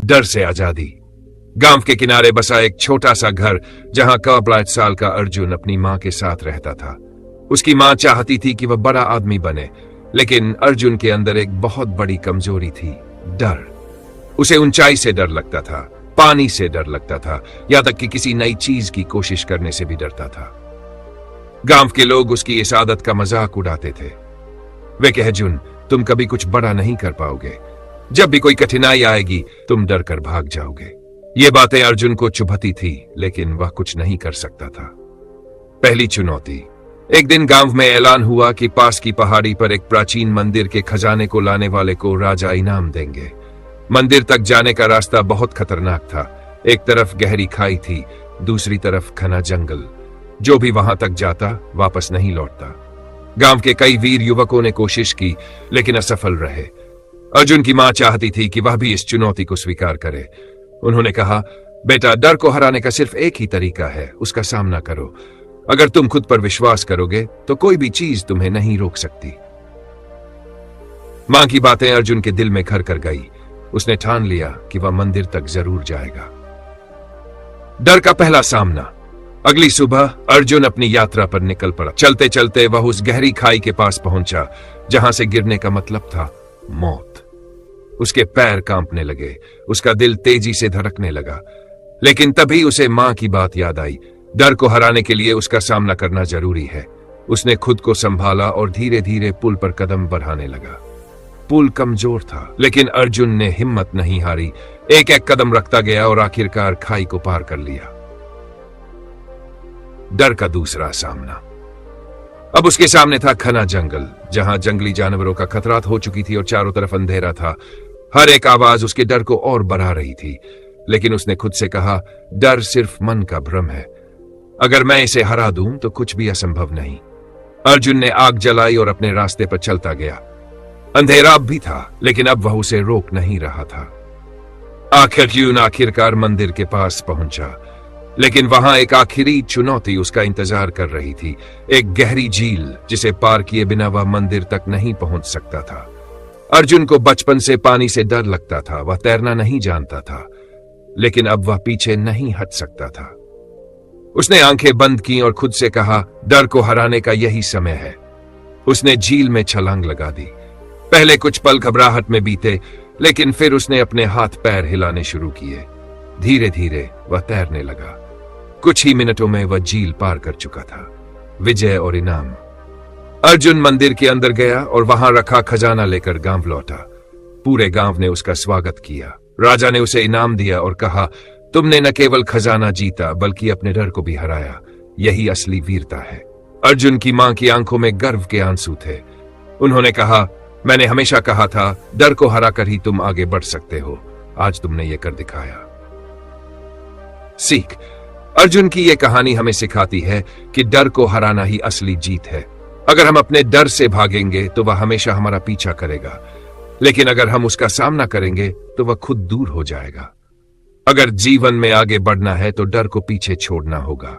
डर से आजादी। गांव के किनारे बसा एक छोटा सा घर जहां 8 साल का अर्जुन अपनी मां के साथ रहता था। उसकी मां चाहती थी कि वह बड़ा आदमी बने, लेकिन अर्जुन के अंदर एक बहुत बड़ी कमजोरी थी, डर। उसे ऊंचाई से डर लगता था, पानी से डर लगता था, यहां तक कि किसी नई चीज की कोशिश करने से भी डरता था। गांव के लोग उसकी इस आदत का मजाक उड़ाते थे। वे कहे, अर्जुन, तुम कभी कुछ बड़ा नहीं कर पाओगे। जब भी कोई कठिनाई आएगी तुम डर कर भाग जाओगे। ये बातें अर्जुन को चुभती थी, लेकिन वह कुछ नहीं कर सकता था। पहली चुनौती। एक दिन गांव में ऐलान हुआ कि पास की पहाड़ी पर एक प्राचीन मंदिर के खजाने को लाने वाले को राजा इनाम देंगे। मंदिर तक जाने का रास्ता बहुत खतरनाक था। एक तरफ गहरी खाई थी, दूसरी तरफ घना जंगल। जो भी वहां तक जाता वापस नहीं लौटता। गांव के कई वीर युवकों ने कोशिश की, लेकिन असफल रहे। अर्जुन की मां चाहती थी कि वह भी इस चुनौती को स्वीकार करे। उन्होंने कहा, बेटा, डर को हराने का सिर्फ एक ही तरीका है, उसका सामना करो। अगर तुम खुद पर विश्वास करोगे तो कोई भी चीज तुम्हें नहीं रोक सकती। मां की बातें अर्जुन के दिल में घर कर गई। उसने ठान लिया कि वह मंदिर तक जरूर जाएगा। डर का पहला सामना। अगली सुबह अर्जुन अपनी यात्रा पर निकल पड़ा। चलते चलते वह उस गहरी खाई के पास पहुंचा जहां से गिरने का मतलब था मौत। उसके पैर कांपने लगे, उसका दिल तेजी से धड़कने लगा। लेकिन तभी उसे मां की बात याद आई। डर को हराने के लिए उसका सामना करना जरूरी है। उसने खुद को संभाला और धीरे धीरे पुल पर कदम बढ़ाने लगा। पुल कमजोर था, लेकिन अर्जुन ने हिम्मत नहीं हारी। एक एक कदम रखता गया और आखिरकार खाई को पार कर लिया। डर का दूसरा सामना। अब उसके सामने था घना जंगल, जहां जंगली जानवरों का खतरा हो चुकी थी और चारों तरफ अंधेरा था। हर एक आवाज उसके डर को और बढ़ा रही थी, लेकिन उसने खुद से कहा, डर सिर्फ मन का भ्रम है। अगर मैं इसे हरा दूं तो कुछ भी असंभव नहीं। अर्जुन ने आग जलाई और अपने रास्ते पर चलता गया। अंधेरा अब भी था, लेकिन अब वह उसे रोक नहीं रहा था। आखिरकार मंदिर के पास पहुंचा, लेकिन वहां एक आखिरी चुनौती उसका इंतजार कर रही थी। एक गहरी झील जिसे पार किए बिना वह मंदिर तक नहीं पहुंच सकता था। अर्जुन को बचपन से पानी से डर लगता था। वह तैरना नहीं जानता था, लेकिन अब वह पीछे नहीं हट सकता था। उसने आंखें बंद की और खुद से कहा, डर को हराने का यही समय है। उसने झील में छलांग लगा दी। पहले कुछ पल घबराहट में बीते, लेकिन फिर उसने अपने हाथ पैर हिलाने शुरू किए। धीरे धीरे वह तैरने लगा। कुछ ही मिनटों में वह झील पार कर चुका था। विजय और इनाम। अर्जुन मंदिर के अंदर गया और वहां रखा खजाना लेकर गांव लौटा। पूरे गांव ने उसका स्वागत किया। राजा ने उसे इनाम दिया और कहा, तुमने न केवल खजाना जीता बल्कि अपने डर को भी हराया। यही असली वीरता है। अर्जुन की मां की आंखों में गर्व के आंसू थे। उन्होंने कहा, मैंने हमेशा कहा था, डर को हराकर ही तुम आगे बढ़ सकते हो। आज तुमने ये कर दिखाया। सीख। अर्जुन की यह कहानी हमें सिखाती है कि डर को हराना ही असली जीत है। अगर हम अपने डर से भागेंगे तो वह हमेशा हमारा पीछा करेगा, लेकिन अगर हम उसका सामना करेंगे तो वह खुद दूर हो जाएगा। अगर जीवन में आगे बढ़ना है तो डर को पीछे छोड़ना होगा।